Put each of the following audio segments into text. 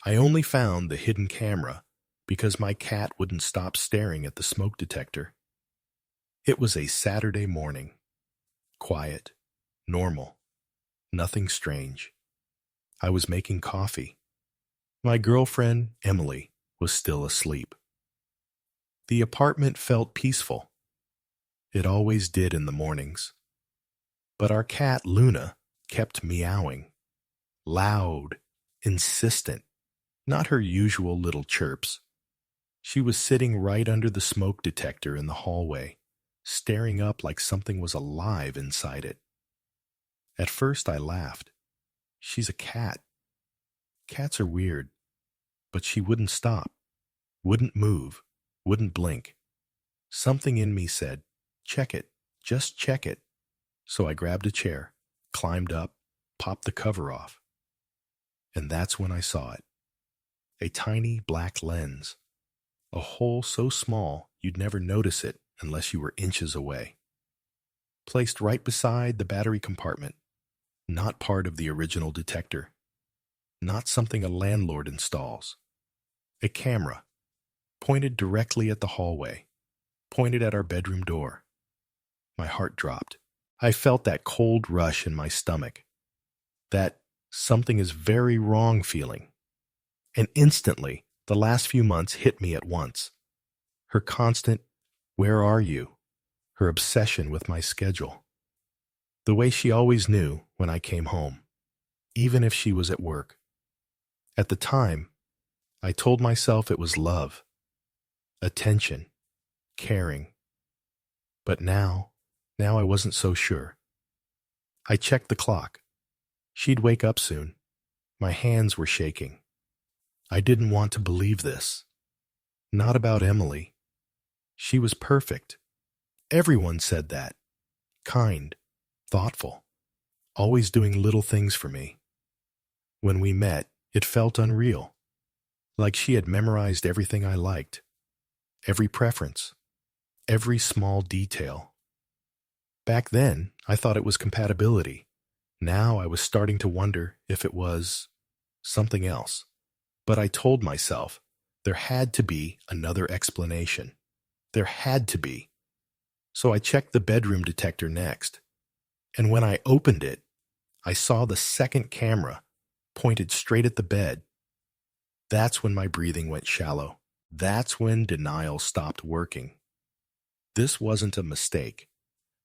I only found the hidden camera because my cat wouldn't stop staring at the smoke detector. It was a Saturday morning. Quiet, normal, nothing strange. I was making coffee. My girlfriend, Emily, was still asleep. The apartment felt peaceful. It always did in the mornings. But our cat, Luna, kept meowing. Loud, insistent, not her usual little chirps. She was sitting right under the smoke detector in the hallway, staring up like something was alive inside it. At first I laughed. She's a cat. Cats are weird. But she wouldn't stop, wouldn't move, wouldn't blink. Something in me said, check it, just check it. So I grabbed a chair, climbed up, popped the cover off. And that's when I saw it. A tiny black lens. A hole so small you'd never notice it unless you were inches away. Placed right beside the battery compartment. Not part of the original detector. Not something a landlord installs. A camera. Pointed directly at the hallway. Pointed at our bedroom door. My heart dropped. I felt that cold rush in my stomach. That something is very wrong feeling. And instantly, the last few months hit me at once. Her constant, where are you? Her obsession with my schedule. The way she always knew when I came home, even if she was at work. At the time, I told myself it was love, attention, caring. But now I wasn't so sure. I checked the clock. She'd wake up soon. My hands were shaking. I didn't want to believe this. Not about Emily. She was perfect. Everyone said that. Kind, thoughtful, always doing little things for me. When we met, it felt unreal. Like she had memorized everything I liked. Every preference. Every small detail. Back then, I thought it was compatibility. Now I was starting to wonder if it was something else. But I told myself there had to be another explanation. There had to be. So I checked the bedroom detector next. And when I opened it, I saw the second camera pointed straight at the bed. That's when my breathing went shallow. That's when denial stopped working. This wasn't a mistake.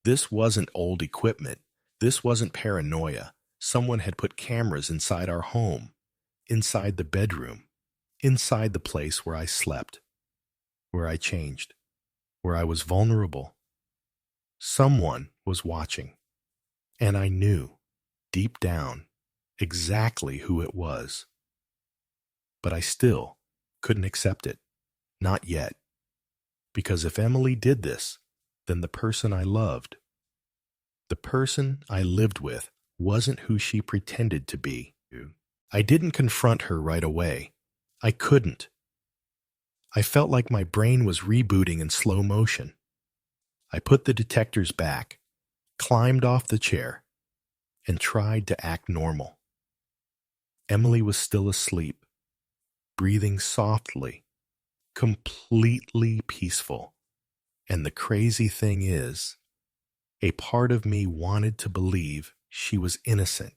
This wasn't old equipment. This wasn't paranoia. Someone had put cameras inside our home, inside the bedroom, inside the place where I slept, where I changed, where I was vulnerable. Someone was watching, and I knew, deep down, exactly who it was. But I still couldn't accept it. Not yet. Because if Emily did this, then the person I loved, the person I lived with, wasn't who she pretended to be. I didn't confront her right away. I couldn't. I felt like my brain was rebooting in slow motion. I put the detectors back, climbed off the chair, and tried to act normal. Emily was still asleep, breathing softly, completely peaceful. And the crazy thing is, a part of me wanted to believe she was innocent,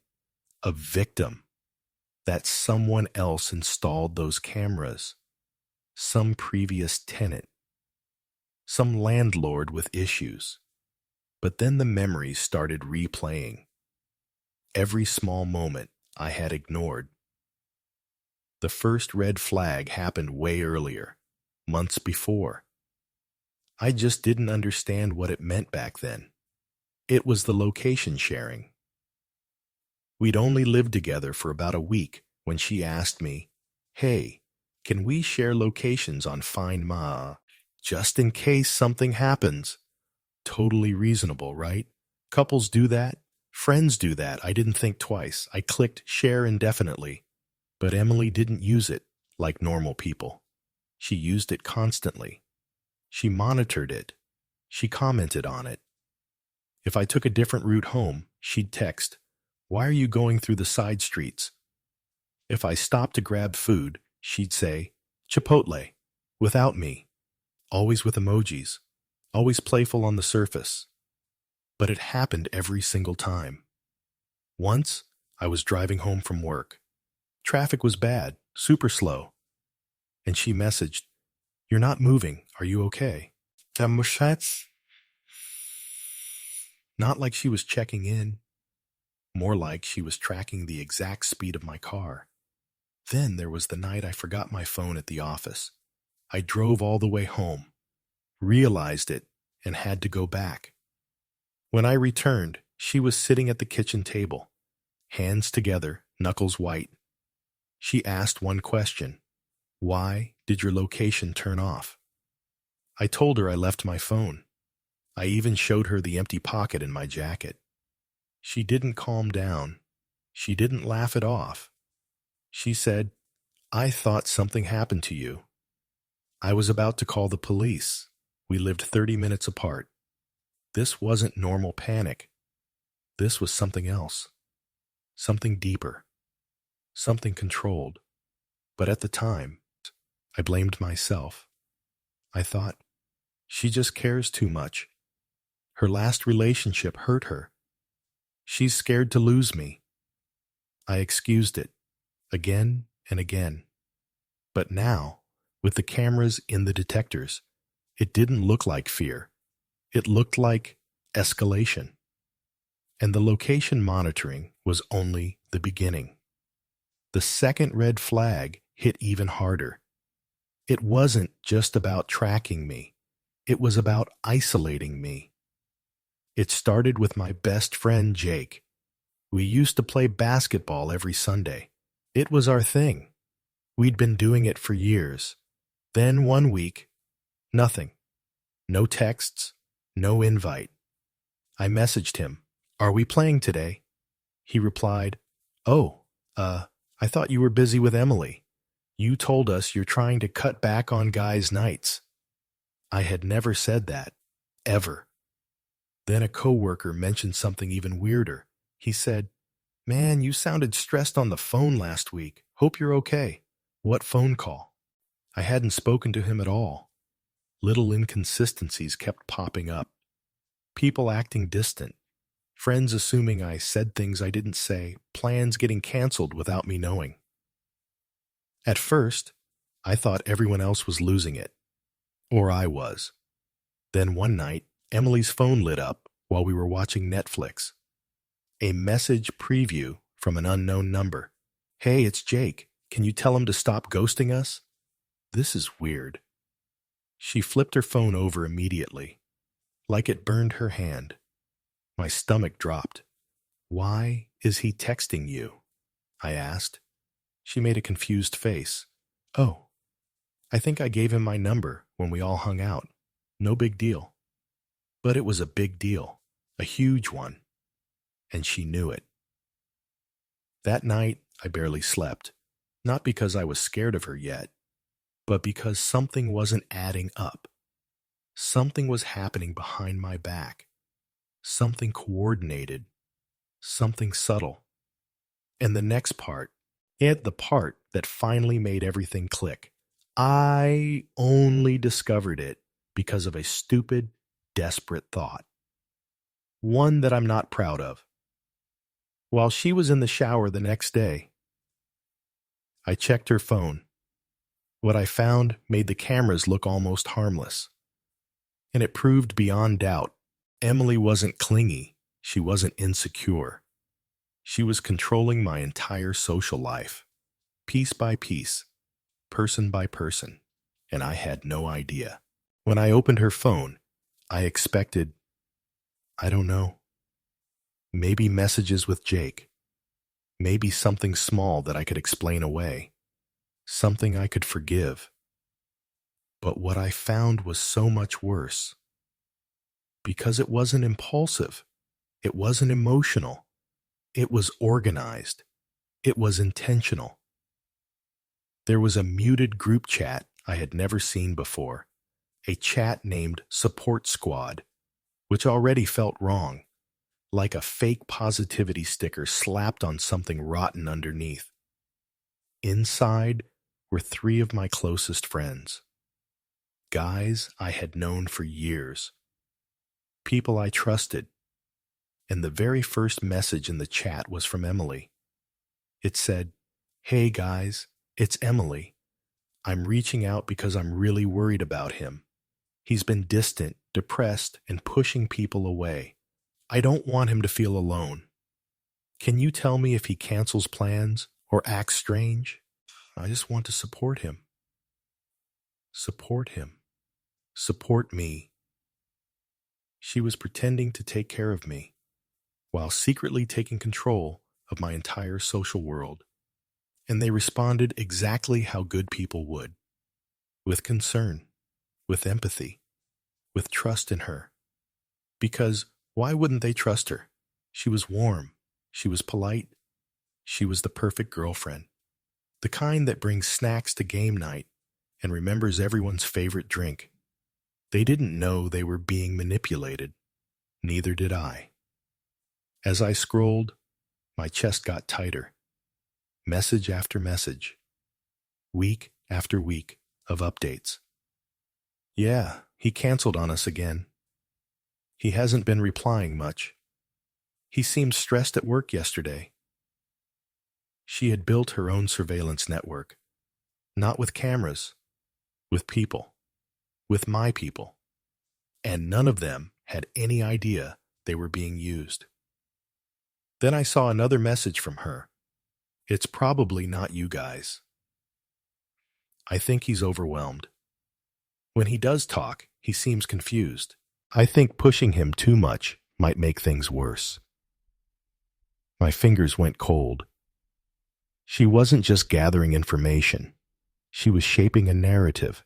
a victim, that someone else installed those cameras, some previous tenant, some landlord with issues. But then the memories started replaying. Every small moment I had ignored. The first red flag happened way earlier, months before. I just didn't understand what it meant back then. It was the location sharing. We'd only lived together for about a week when she asked me, "Hey, can we share locations on Find Ma, just in case something happens?" Totally reasonable, right? Couples do that. Friends do that. I didn't think twice. I clicked share indefinitely. But Emily didn't use it like normal people. She used it constantly. She monitored it. She commented on it. If I took a different route home, she'd text, "Why are you going through the side streets?" If I stopped to grab food, she'd say, Chipotle, without me, always with emojis, always playful on the surface. But it happened every single time. Once, I was driving home from work. Traffic was bad, super slow. And she messaged, You're not moving, are you okay? Not like she was checking in, more like she was tracking the exact speed of my car. Then there was the night I forgot my phone at the office. I drove all the way home, realized it, and had to go back. When I returned, she was sitting at the kitchen table, hands together, knuckles white. She asked one question. Why did your location turn off? I told her I left my phone. I even showed her the empty pocket in my jacket. She didn't calm down. She didn't laugh it off. She said, I thought something happened to you. I was about to call the police. We lived 30 minutes apart. This wasn't normal panic. This was something else. Something deeper. Something controlled. But at the time, I blamed myself. I thought, she just cares too much. Her last relationship hurt her. She's scared to lose me. I excused it, again and again. But now, with the cameras in the detectors, it didn't look like fear. It looked like escalation. And the location monitoring was only the beginning. The second red flag hit even harder. It wasn't just about tracking me. It was about isolating me. It started with my best friend, Jake. We used to play basketball every Sunday. It was our thing. We'd been doing it for years. Then one week, nothing. No texts, no invite. I messaged him, Are we playing today? He replied, Oh, I thought you were busy with Emily. You told us you're trying to cut back on guys' nights. I had never said that, ever. Then a coworker mentioned something even weirder. He said, Man, you sounded stressed on the phone last week. Hope you're okay. What phone call? I hadn't spoken to him at all. Little inconsistencies kept popping up. People acting distant. Friends assuming I said things I didn't say. Plans getting canceled without me knowing. At first, I thought everyone else was losing it. Or I was. Then one night, Emily's phone lit up while we were watching Netflix. A message preview from an unknown number. Hey, it's Jake. Can you tell him to stop ghosting us? This is weird. She flipped her phone over immediately, like it burned her hand. My stomach dropped. Why is he texting you? I asked. She made a confused face. Oh, I think I gave him my number when we all hung out. No big deal. But it was a big deal, a huge one. And she knew it. That night, I barely slept, not because I was scared of her yet, but because something wasn't adding up. Something was happening behind my back. Something coordinated. Something subtle. And the next part, the part that finally made everything click. I only discovered it because of a stupid, desperate thought. One that I'm not proud of. While she was in the shower the next day, I checked her phone. What I found made the cameras look almost harmless. And it proved beyond doubt, Emily wasn't clingy. She wasn't insecure. She was controlling my entire social life, piece by piece, person by person, and I had no idea. When I opened her phone, I expected, I don't know, maybe messages with Jake, maybe something small that I could explain away, something I could forgive. But what I found was so much worse. Because it wasn't impulsive, it wasn't emotional, it was organized, it was intentional. There was a muted group chat I had never seen before, a chat named Support Squad, which already felt wrong, like a fake positivity sticker slapped on something rotten underneath. Inside were three of my closest friends, guys I had known for years, people I trusted, and the very first message in the chat was from Emily. It said, "Hey guys, it's Emily. I'm reaching out because I'm really worried about him. He's been distant, depressed, and pushing people away. I don't want him to feel alone. Can you tell me if he cancels plans or acts strange? I just want to support him. Support him. Support me." She was pretending to take care of me, while secretly taking control of my entire social world. And they responded exactly how good people would, with concern, with empathy, with trust in her. Because why wouldn't they trust her? She was warm, she was polite, she was the perfect girlfriend, the kind that brings snacks to game night and remembers everyone's favorite drink. They didn't know they were being manipulated. Neither did I. As I scrolled, my chest got tighter. Message after message. Week after week of updates. Yeah, he canceled on us again. He hasn't been replying much. He seemed stressed at work yesterday. She had built her own surveillance network. Not with cameras, with people. With my people. And none of them had any idea they were being used. Then I saw another message from her. "It's probably not you guys. I think he's overwhelmed. When he does talk, he seems confused. I think pushing him too much might make things worse." My fingers went cold. She wasn't just gathering information. She was shaping a narrative.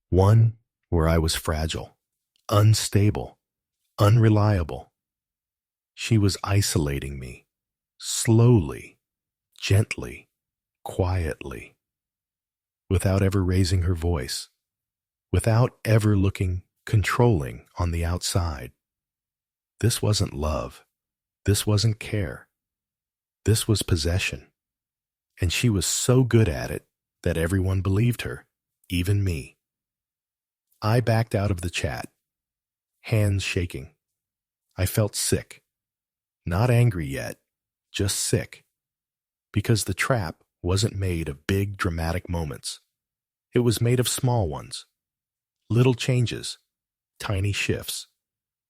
One where I was fragile, unstable, unreliable. She was isolating me, slowly, gently, quietly, without ever raising her voice, without ever looking controlling on the outside. This wasn't love. This wasn't care. This was possession. And she was so good at it that everyone believed her, even me. I backed out of the chat, hands shaking. I felt sick. Not angry yet, just sick. Because the trap wasn't made of big, dramatic moments. It was made of small ones. Little changes, tiny shifts.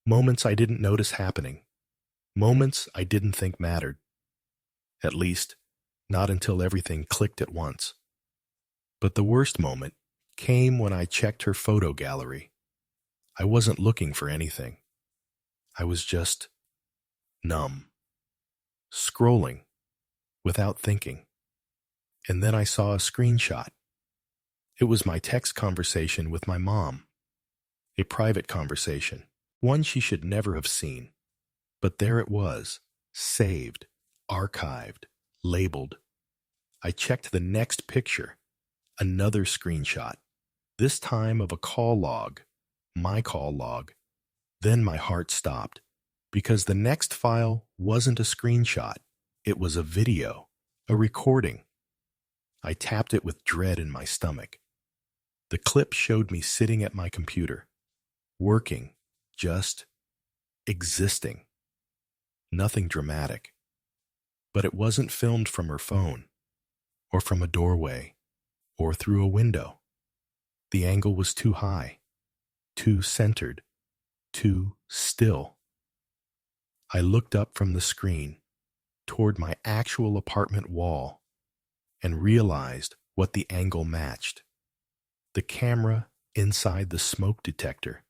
Moments I didn't notice happening. Moments I didn't think mattered. At least, not until everything clicked at once. But the worst moment came when I checked her photo gallery. I wasn't looking for anything. I was just numb, scrolling, without thinking. And then I saw a screenshot. It was my text conversation with my mom. A private conversation, one she should never have seen. But there it was, saved, archived, labeled. I checked the next picture, another screenshot, this time of a call log, my call log. Then my heart stopped, because the next file wasn't a screenshot. It was a video, a recording. I tapped it with dread in my stomach. The clip showed me sitting at my computer, working, just existing. Nothing dramatic. But it wasn't filmed from her phone, or from a doorway, or through a window. The angle was too high, too centered, too still. I looked up from the screen, toward my actual apartment wall, and realized what the angle matched. The camera inside the smoke detector.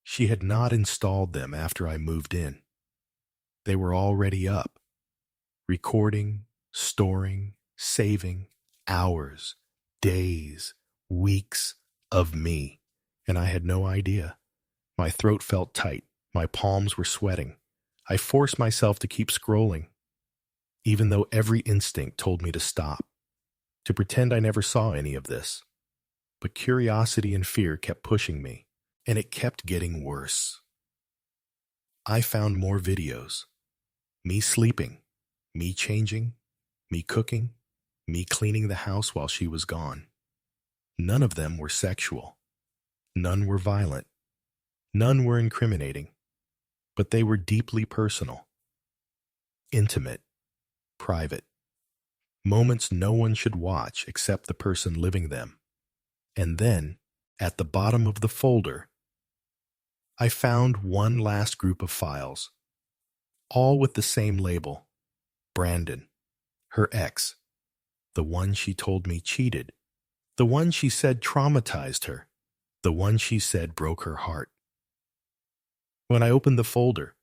She had not installed them after I moved in. They were already up, recording, storing, saving hours, days, weeks of me, and I had no idea. My throat felt tight. My palms were sweating. I forced myself to keep scrolling, even though every instinct told me to stop, to pretend I never saw any of this. But curiosity and fear kept pushing me, and it kept getting worse. I found more videos. Me sleeping, me changing, me cooking, me cleaning the house while she was gone. None of them were sexual. None were violent. None were incriminating. But they were deeply personal, intimate, private. Moments no one should watch except the person living them. And then, at the bottom of the folder, I found one last group of files, all with the same label: Brandon, her ex, the one she told me cheated, the one she said traumatized her, the one she said broke her heart. When I opened the folder,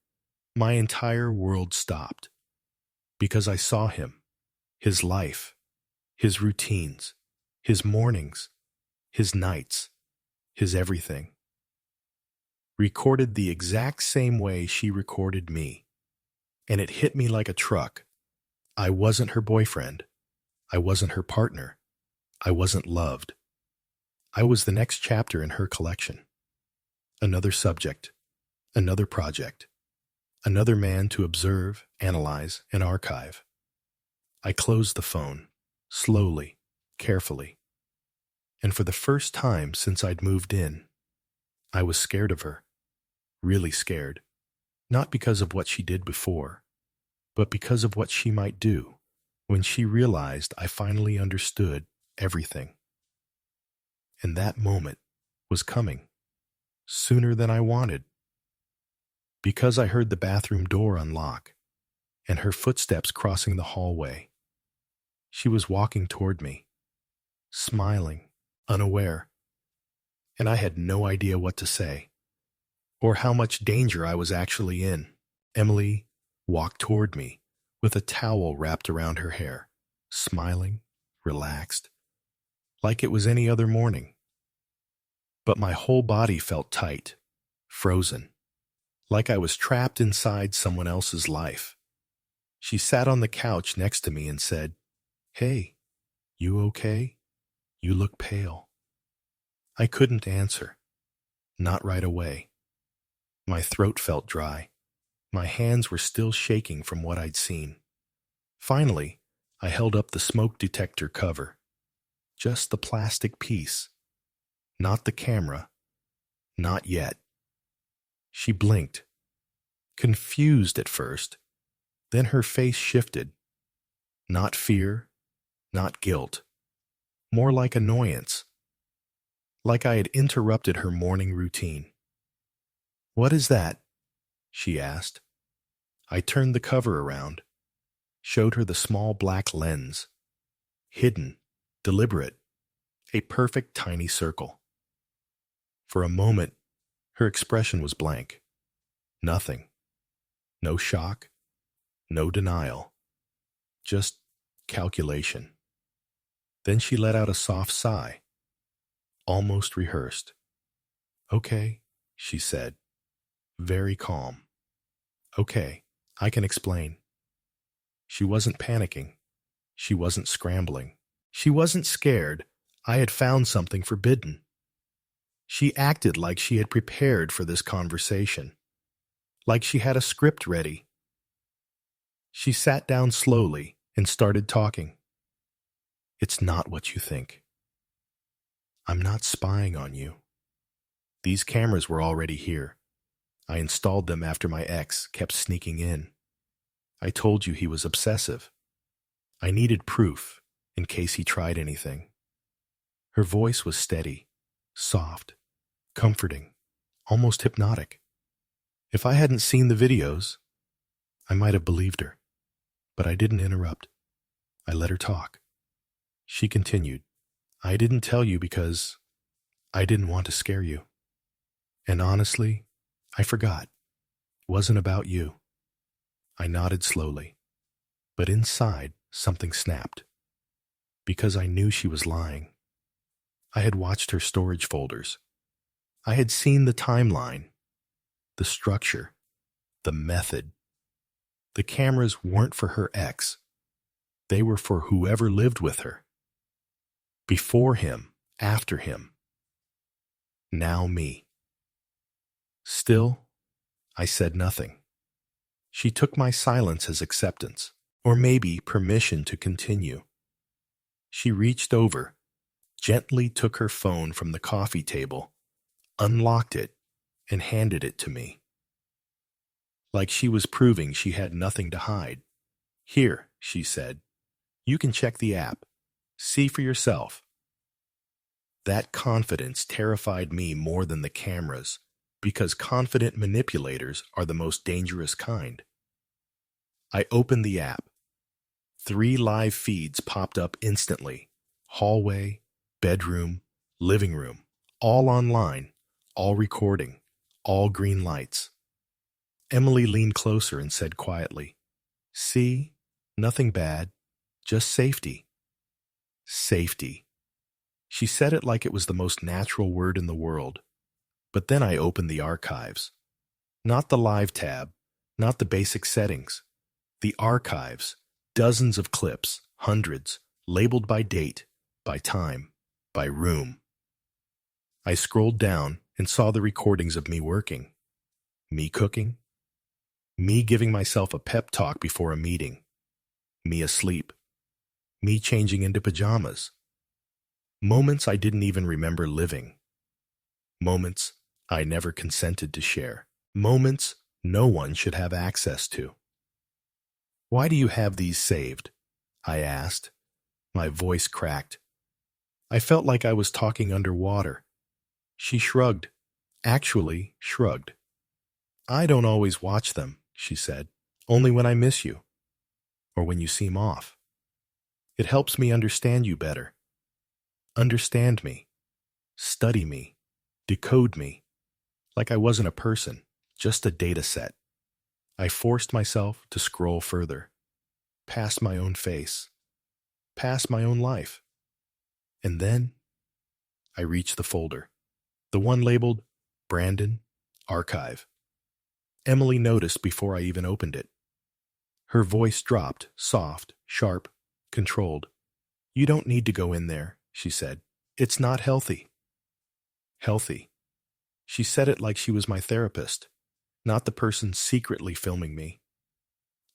my entire world stopped, because I saw him, his life, his routines, his mornings, his nights, his everything, recorded the exact same way she recorded me. And it hit me like a truck. I wasn't her boyfriend. I wasn't her partner. I wasn't loved. I was the next chapter in her collection. Another subject, another project, another man to observe, analyze, and archive. I closed the phone, slowly, carefully. And for the first time since I'd moved in, I was scared of her. Really scared. Not because of what she did before, but because of what she might do when she realized I finally understood everything. And that moment was coming, sooner than I wanted. Because I heard the bathroom door unlock and her footsteps crossing the hallway. She was walking toward me, smiling, unaware, and I had no idea what to say, or how much danger I was actually in. Emily walked toward me with a towel wrapped around her hair, smiling, relaxed, like it was any other morning. But my whole body felt tight, frozen, like I was trapped inside someone else's life. She sat on the couch next to me and said, "Hey, you okay? You look pale." I couldn't answer. Not right away. My throat felt dry. My hands were still shaking from what I'd seen. Finally, I held up the smoke detector cover. Just the plastic piece. Not the camera. Not yet. She blinked. Confused at first. Then her face shifted. Not fear, not guilt. More like annoyance. Like I had interrupted her morning routine. "What is that?" she asked. I turned the cover around, showed her the small black lens. Hidden, deliberate, a perfect tiny circle. For a moment, her expression was blank. Nothing. No shock, no denial. Just calculation. Then she let out a soft sigh, almost rehearsed. "Okay," she said, very calm. "Okay, I can explain." She wasn't panicking. She wasn't scrambling. She wasn't scared. I had found something forbidden. She acted like she had prepared for this conversation, like she had a script ready. She sat down slowly and started talking. "It's not what you think. I'm not spying on you. These cameras were already here. I installed them after my ex kept sneaking in. I told you he was obsessive. I needed proof in case he tried anything." Her voice was steady, soft, comforting, almost hypnotic. If I hadn't seen the videos, I might have believed her. But I didn't interrupt. I let her talk. She continued, "I didn't tell you because I didn't want to scare you. And honestly, I forgot. It wasn't about you." I nodded slowly, but inside something snapped. Because I knew she was lying. I had watched her storage folders. I had seen the timeline, the structure, the method. The cameras weren't for her ex. They were for whoever lived with her. Before him, after him. Now me. Still, I said nothing. She took my silence as acceptance, or maybe permission to continue. She reached over, gently took her phone from the coffee table, unlocked it, and handed it to me, like she was proving she had nothing to hide. Here, she said, you can check the app. See for yourself. That confidence terrified me more than the cameras, because confident manipulators are the most dangerous kind. I opened the app. 3 live feeds popped up instantly. Hallway, bedroom, living room, all online, all recording, all green lights. Emily leaned closer and said quietly, "See, nothing bad, just safety." Safety. She said it like it was the most natural word in the world. But then I opened the archives. Not the live tab, not the basic settings. The archives, dozens of clips, hundreds, labeled by date, by time, by room. I scrolled down and saw the recordings of me working, me cooking, me giving myself a pep talk before a meeting, me asleep, me changing into pajamas. Moments I didn't even remember living. Moments I never consented to share. Moments no one should have access to. "Why do you have these saved?" I asked. My voice cracked. I felt like I was talking underwater. She shrugged. Actually, shrugged. "I don't always watch them," she said. "Only when I miss you. Or when you seem off. It helps me understand you better. Understand me. Study me. Decode me. Like I wasn't a person, just a data set." I forced myself to scroll further, past my own face, past my own life. And then I reached the folder, the one labeled Brandon Archive. Emily noticed before I even opened it. Her voice dropped, soft, sharp, controlled. "You don't need to go in there," she said. "It's not healthy." Healthy. She said it like she was my therapist, not the person secretly filming me.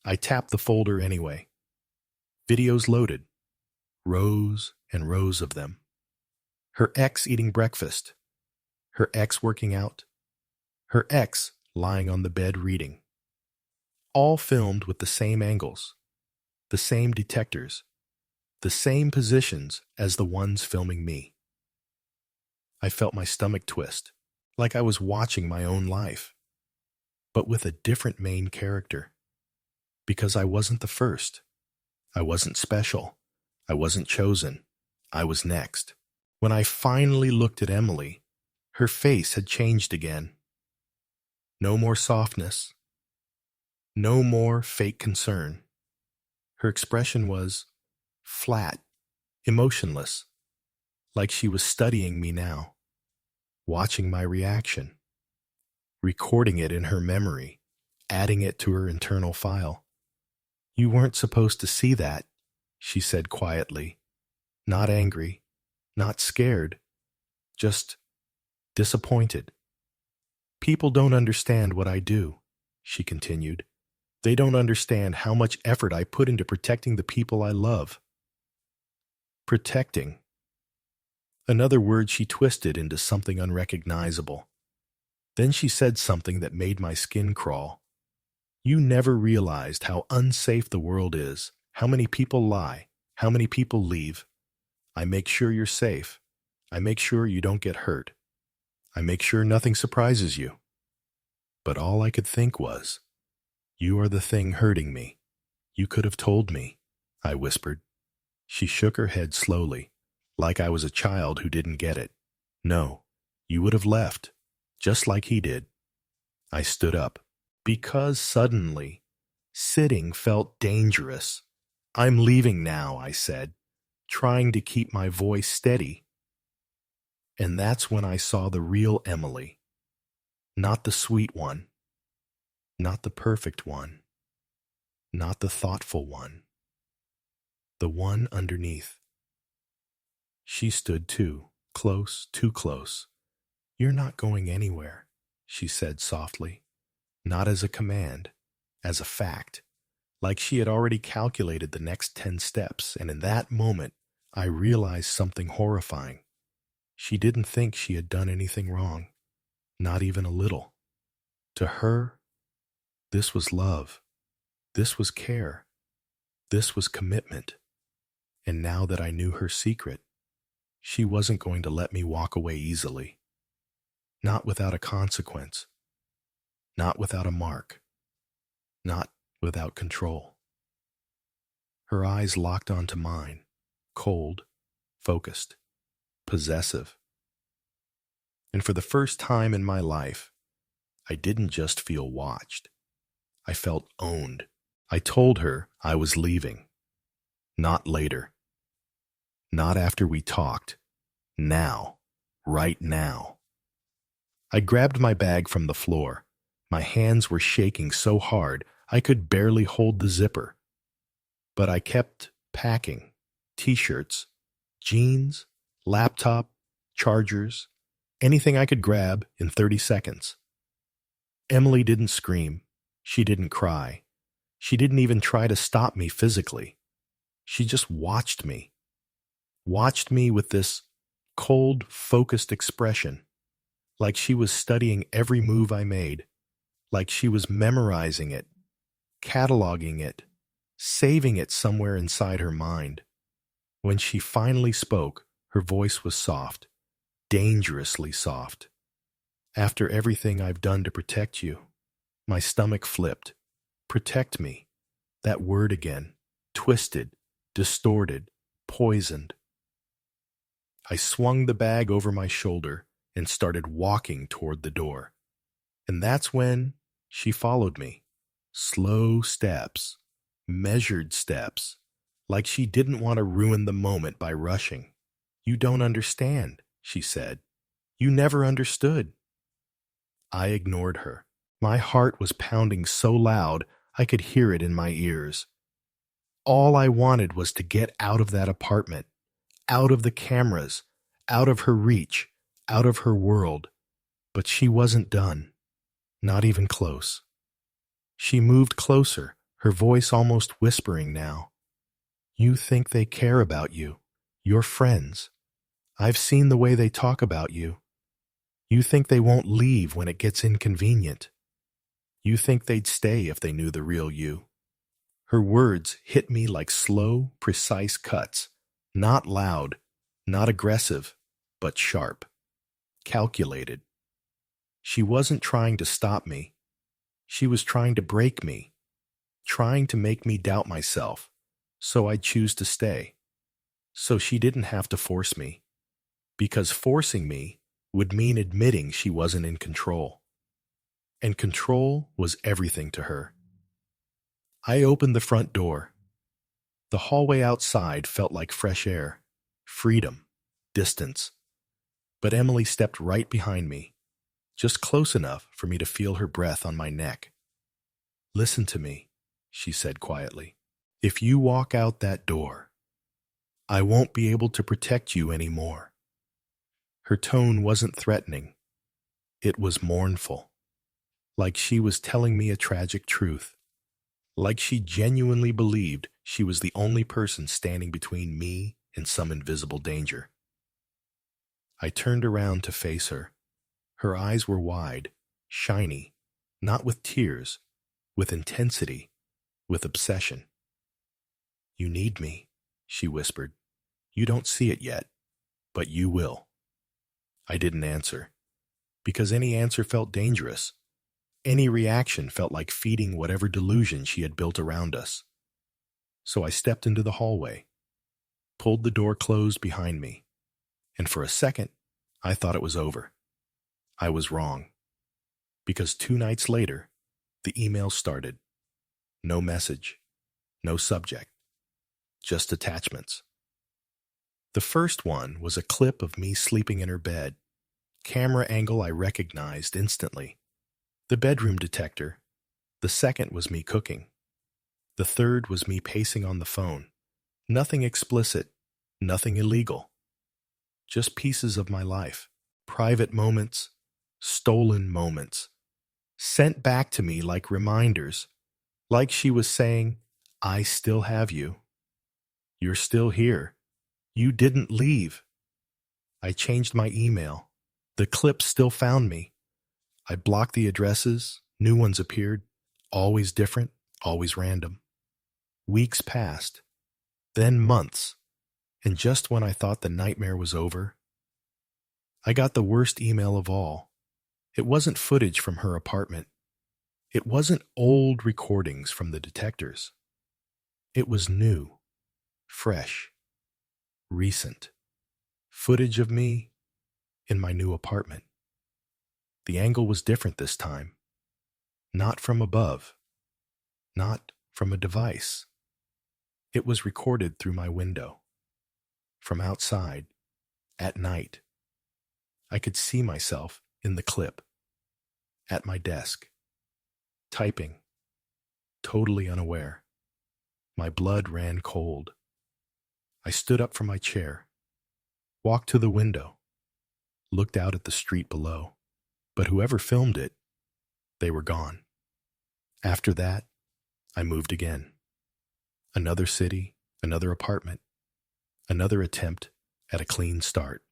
I tapped the folder anyway. Videos loaded. Rows and rows of them. Her ex eating breakfast. Her ex working out. Her ex lying on the bed reading. All filmed with the same angles, the same detectors, the same positions as the ones filming me. I felt my stomach twist, like I was watching my own life, but with a different main character. Because I wasn't the first. I wasn't special. I wasn't chosen. I was next. When I finally looked at Emily, her face had changed again. No more softness. No more fake concern. Her expression was flat, emotionless, like she was studying me now, watching my reaction, recording it in her memory, adding it to her internal file. "You weren't supposed to see that," she said quietly, not angry, not scared, just disappointed. "People don't understand what I do," she continued. "They don't understand how much effort I put into protecting the people I love." Protecting. Another word she twisted into something unrecognizable. Then she said something that made my skin crawl. "You never realized how unsafe the world is, how many people lie, how many people leave. I make sure you're safe. I make sure you don't get hurt. I make sure nothing surprises you." But all I could think was, "You are the thing hurting me. You could have told me," I whispered. She shook her head slowly, like I was a child who didn't get it. "No, you would have left, just like he did." I stood up, because suddenly, sitting felt dangerous. "I'm leaving now," I said, trying to keep my voice steady. And that's when I saw the real Emily. Not the sweet one. Not the perfect one. Not the thoughtful one. The one underneath. She stood too close. "You're not going anywhere," she said softly, not as a command, as a fact, like she had already calculated the next 10 steps, and in that moment, I realized something horrifying. She didn't think she had done anything wrong, not even a little. To her, this was love. This was care. This was commitment. And now that I knew her secret, she wasn't going to let me walk away easily. Not without a consequence. Not without a mark. Not without control. Her eyes locked onto mine, cold, focused, possessive. And for the first time in my life, I didn't just feel watched. I felt owned. I told her I was leaving. Not later. Not after we talked. Now. Right now. I grabbed my bag from the floor. My hands were shaking so hard I could barely hold the zipper. But I kept packing. T-shirts, jeans, laptop, chargers, anything I could grab in 30 seconds. Emily didn't scream. She didn't cry. She didn't even try to stop me physically. She just watched me. Watched me with this cold, focused expression, like she was studying every move I made, like she was memorizing it, cataloging it, saving it somewhere inside her mind. When she finally spoke, her voice was soft, dangerously soft. After everything I've done to protect you, my stomach flipped. Protect me. That word again. Twisted, distorted, poisoned. I swung the bag over my shoulder and started walking toward the door. And that's when she followed me. Slow steps, measured steps, like she didn't want to ruin the moment by rushing. You don't understand, she said. You never understood. I ignored her. My heart was pounding so loud I could hear it in my ears. All I wanted was to get out of that apartment, out of the cameras, out of her reach, out of her world. But she wasn't done. Not even close. She moved closer, her voice almost whispering now. You think they care about you, your friends. I've seen the way they talk about you. You think they won't leave when it gets inconvenient. You think they'd stay if they knew the real you. Her words hit me like slow, precise cuts, not loud, not aggressive, but sharp, calculated. She wasn't trying to stop me. She was trying to break me, trying to make me doubt myself, so I'd choose to stay. So she didn't have to force me, because forcing me would mean admitting she wasn't in control. And control was everything to her. I opened the front door. The hallway outside felt like fresh air, freedom, distance. But Emily stepped right behind me, just close enough for me to feel her breath on my neck. Listen to me, she said quietly. If you walk out that door, I won't be able to protect you anymore. Her tone wasn't threatening. It was mournful. Like she was telling me a tragic truth. Like she genuinely believed she was the only person standing between me and some invisible danger. I turned around to face her. Her eyes were wide, shiny, not with tears, with intensity, with obsession. You need me, she whispered. You don't see it yet, but you will. I didn't answer, because any answer felt dangerous. Any reaction felt like feeding whatever delusion she had built around us. So I stepped into the hallway, pulled the door closed behind me, and for a second, I thought it was over. I was wrong, because 2 nights later, the email started. No message, no subject, just attachments. The first one was a clip of me sleeping in her bed, camera angle I recognized instantly. The bedroom detector. The second was me cooking. The third was me pacing on the phone. Nothing explicit, nothing illegal. Just pieces of my life, private moments, stolen moments, sent back to me like reminders, like she was saying, I still have you. You're still here. You didn't leave. I changed my email. The clip still found me. I blocked the addresses. New ones appeared. Always different, always random. Weeks passed, then months, and just when I thought the nightmare was over, I got the worst email of all. It wasn't footage from her apartment. It wasn't old recordings from the detectors. It was new, fresh, recent. Footage of me in my new apartment. The angle was different this time. Not from above. Not from a device. It was recorded through my window. From outside, at night. I could see myself in the clip. At my desk. Typing. Totally unaware. My blood ran cold. I stood up from my chair. Walked to the window. Looked out at the street below. But whoever filmed it, they were gone. After that, I moved again. Another city, another apartment, another attempt at a clean start.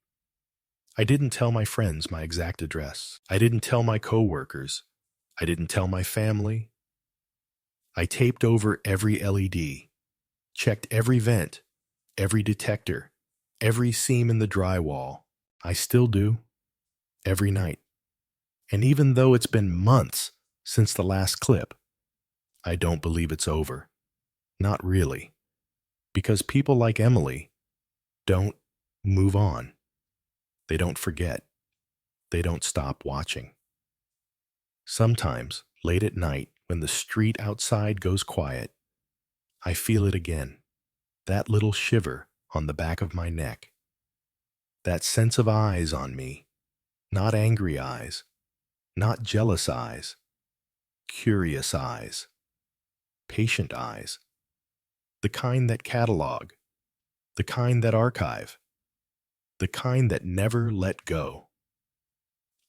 I didn't tell my friends my exact address. I didn't tell my coworkers. I didn't tell my family. I taped over every LED, checked every vent, every detector, every seam in the drywall. I still do, every night. And even though it's been months since the last clip, I don't believe it's over. Not really. Because people like Emily don't move on. They don't forget. They don't stop watching. Sometimes, late at night, when the street outside goes quiet, I feel it again. That little shiver on the back of my neck. That sense of eyes on me. Not angry eyes. Not jealous eyes. Curious eyes. Patient eyes. The kind that catalog. The kind that archive. The kind that never let go.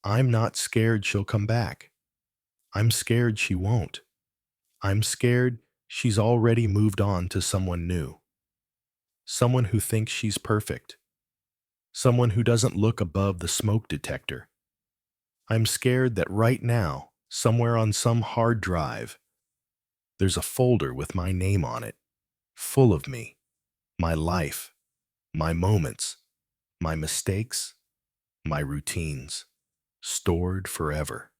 I'm not scared she'll come back. I'm scared she won't. I'm scared she's already moved on to someone new. Someone who thinks she's perfect. Someone who doesn't look above the smoke detector. I'm scared that right now, somewhere on some hard drive, there's a folder with my name on it, full of me, my life, my moments, my mistakes, my routines, stored forever.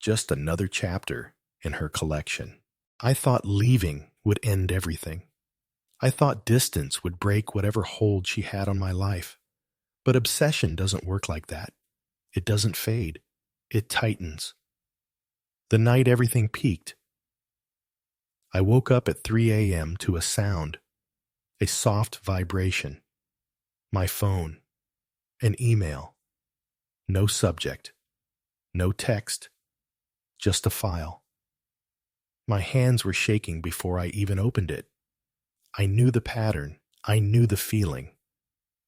Just another chapter in her collection. I thought leaving would end everything. I thought distance would break whatever hold she had on my life. But obsession doesn't work like that. It doesn't fade. It tightens. The night everything peaked, I woke up at 3 a.m. to a sound, a soft vibration. My phone, an email. No subject, no text, just a file. My hands were shaking before I even opened it. I knew the pattern, I knew the feeling.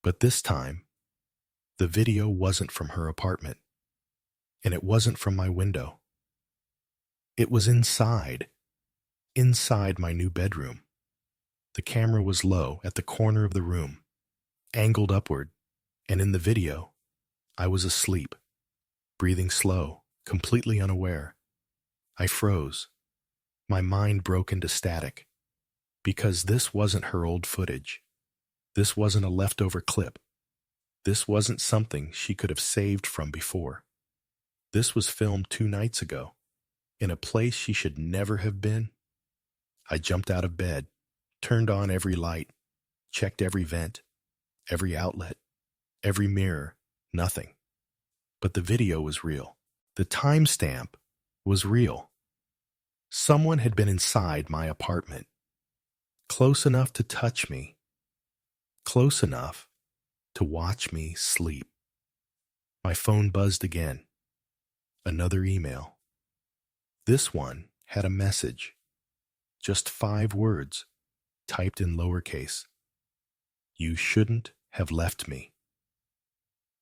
But this time, the video wasn't from her apartment, and it wasn't from my window. It was inside my new bedroom. The camera was low at the corner of the room, angled upward, and in the video, I was asleep, breathing slow, completely unaware. I froze. My mind broke into static, because this wasn't her old footage. This wasn't a leftover clip. This wasn't something she could have saved from before. This was filmed 2 nights ago, in a place she should never have been. I jumped out of bed, turned on every light, checked every vent, every outlet, every mirror, nothing. But the video was real. The timestamp was real. Someone had been inside my apartment, close enough to touch me, close enough to watch me sleep. My phone buzzed again. Another email. This one had a message. Just 5 words, typed in lowercase. You shouldn't have left me.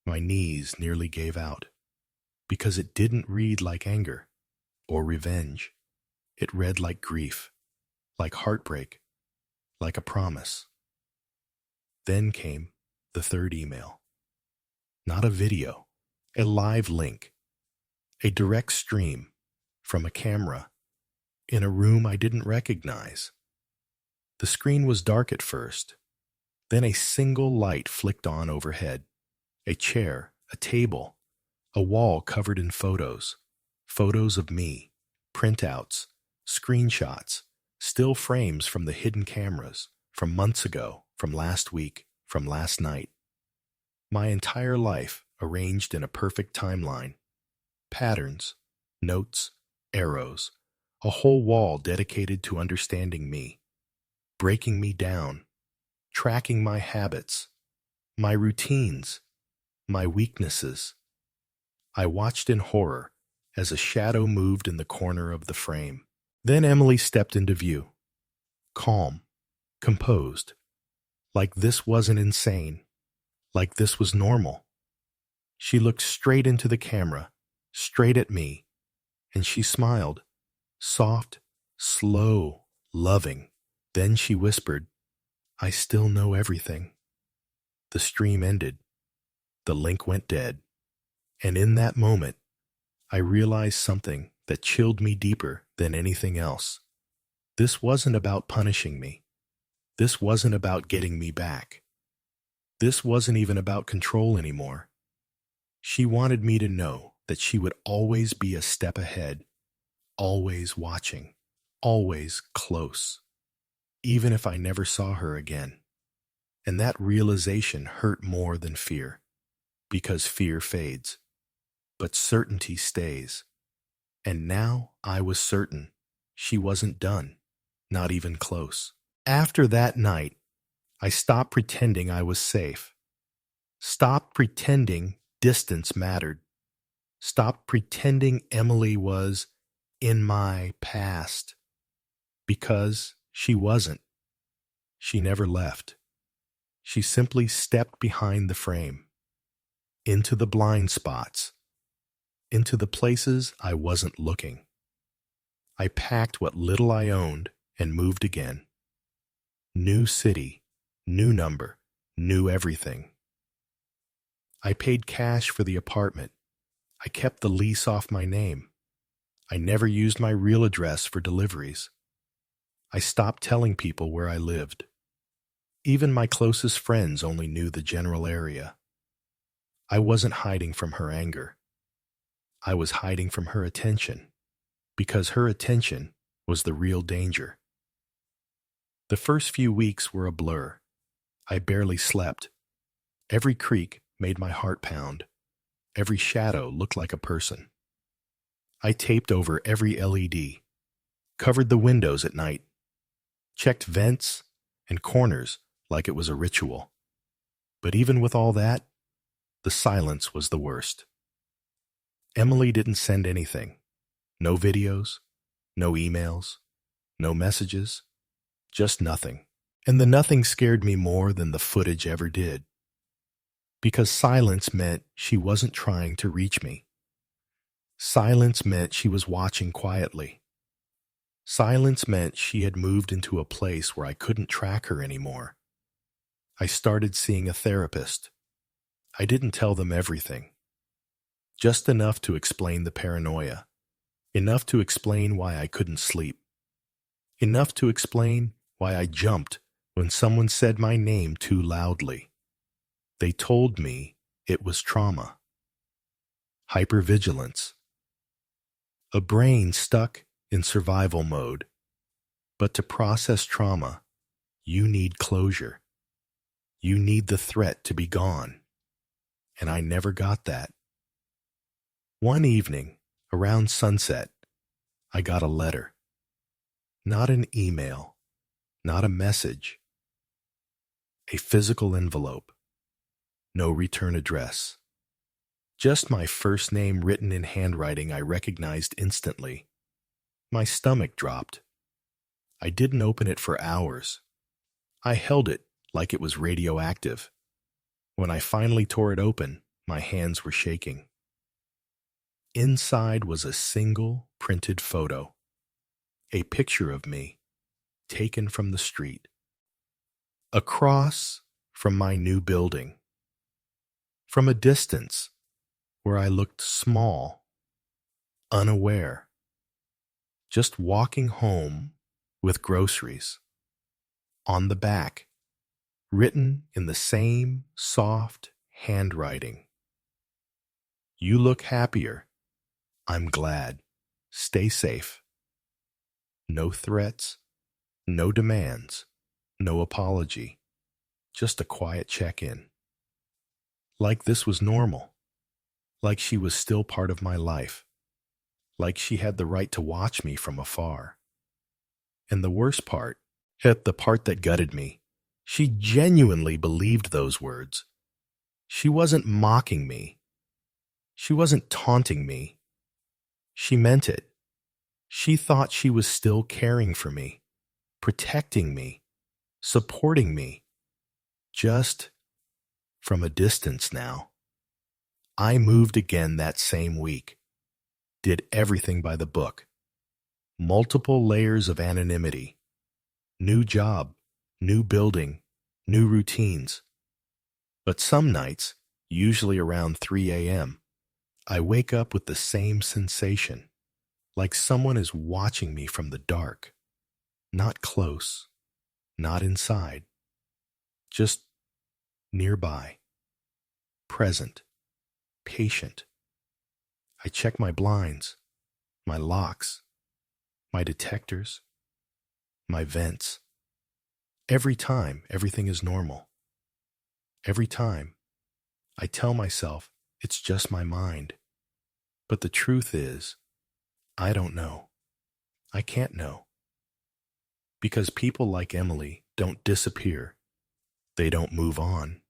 My knees nearly gave out, because it didn't read like anger or revenge. It read like grief, like heartbreak, like a promise. Then came the third email. Not a video, a live link, a direct stream from a camera in a room I didn't recognize. The screen was dark at first. Then a single light flicked on overhead. A chair, a table, a wall covered in photos. Photos of me, printouts, screenshots, still frames from the hidden cameras, from months ago, from last week, from last night. My entire life arranged in a perfect timeline. Patterns, notes, arrows, a whole wall dedicated to understanding me, breaking me down, tracking my habits, my routines, my weaknesses. I watched in horror as a shadow moved in the corner of the frame. Then Emily stepped into view, calm, composed, like this wasn't insane, like this was normal. She looked straight into the camera, straight at me, and she smiled, soft, slow, loving. Then she whispered, "I still know everything." The stream ended. The link went dead. And in that moment, I realized something that chilled me deeper than anything else. This wasn't about punishing me. This wasn't about getting me back. This wasn't even about control anymore. She wanted me to know that she would always be a step ahead, always watching, always close, even if I never saw her again. And that realization hurt more than fear, because fear fades, but certainty stays. And now I was certain she wasn't done, not even close. After that night, I stopped pretending I was safe. Stopped pretending distance mattered. Stopped pretending Emily was in my past. Because she wasn't. She never left. She simply stepped behind the frame, into the blind spots, into the places I wasn't looking. I packed what little I owned and moved again. New city, new number, new everything. I paid cash for the apartment. I kept the lease off my name. I never used my real address for deliveries. I stopped telling people where I lived. Even my closest friends only knew the general area. I wasn't hiding from her anger. I was hiding from her attention, because her attention was the real danger. The first few weeks were a blur. I barely slept. Every creak made my heart pound. Every shadow looked like a person. I taped over every LED, covered the windows at night, checked vents and corners like it was a ritual. But even with all that, the silence was the worst. Emily didn't send anything. No videos, no emails, no messages, just nothing. And the nothing scared me more than the footage ever did. Because silence meant she wasn't trying to reach me. Silence meant she was watching quietly. Silence meant she had moved into a place where I couldn't track her anymore. I started seeing a therapist. I didn't tell them everything. Just enough to explain the paranoia. Enough to explain why I couldn't sleep. Enough to explain why I jumped when someone said my name too loudly. They told me it was trauma. Hypervigilance. A brain stuck in survival mode. But to process trauma, you need closure. You need the threat to be gone. And I never got that. One evening, around sunset, I got a letter. Not an email, not a message. A physical envelope. No return address. Just my first name written in handwriting I recognized instantly. My stomach dropped. I didn't open it for hours. I held it like it was radioactive. When I finally tore it open, my hands were shaking. Inside was a single printed photo. A picture of me, taken from the street. Across from my new building, from a distance where I looked small, unaware, just walking home with groceries. On the back, written in the same soft handwriting, "You look happier. I'm glad. Stay safe." No threats, no demands, no apology, just a quiet check-in. Like this was normal, like she was still part of my life, like she had the right to watch me from afar. And the worst part, the part that gutted me, she genuinely believed those words. She wasn't mocking me. She wasn't taunting me. She meant it. She thought she was still caring for me, protecting me, supporting me, just from a distance now. I moved again that same week, did everything by the book. Multiple layers of anonymity, new job, new building, new routines. But some nights, usually around 3 a.m., I wake up with the same sensation, like someone is watching me from the dark. Not close, not inside, just nearby, present, patient. I check my blinds, my locks, my detectors, my vents. Every time, everything is normal. Every time, I tell myself it's just my mind. But the truth is, I don't know. I can't know. Because people like Emily don't disappear. They don't move on.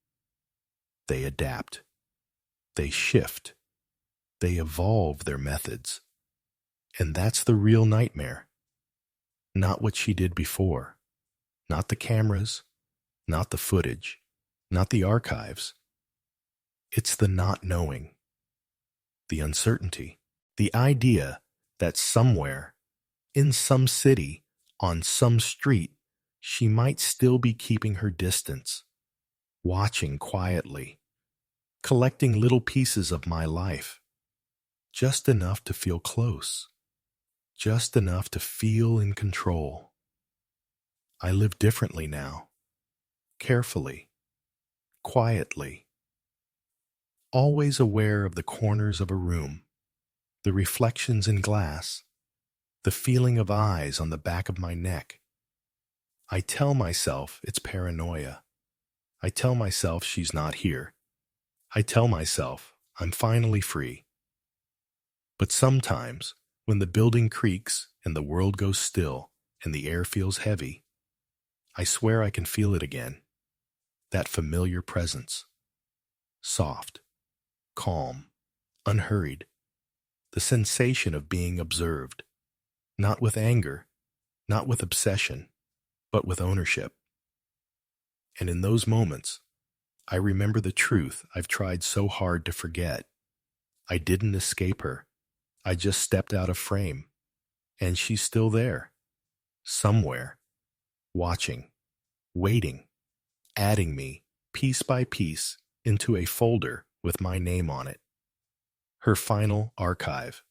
They adapt. They shift. They evolve their methods. And that's the real nightmare. Not what she did before. Not the cameras. Not the footage. Not the archives. It's the not knowing. The uncertainty. The idea that somewhere, in some city, on some street, she might still be keeping her distance, watching quietly, collecting little pieces of my life, just enough to feel close, just enough to feel in control. I live differently now, carefully, quietly, always aware of the corners of a room, the reflections in glass, the feeling of eyes on the back of my neck. I tell myself it's paranoia. I tell myself she's not here. I tell myself I'm finally free. But sometimes, when the building creaks and the world goes still and the air feels heavy, I swear I can feel it again. That familiar presence. Soft, calm, unhurried. The sensation of being observed. Not with anger, not with obsession, but with ownership. And in those moments, I remember the truth I've tried so hard to forget. I didn't escape her. I just stepped out of frame. And she's still there. Somewhere. Watching. Waiting. Adding me, piece by piece, into a folder with my name on it. Her final archive.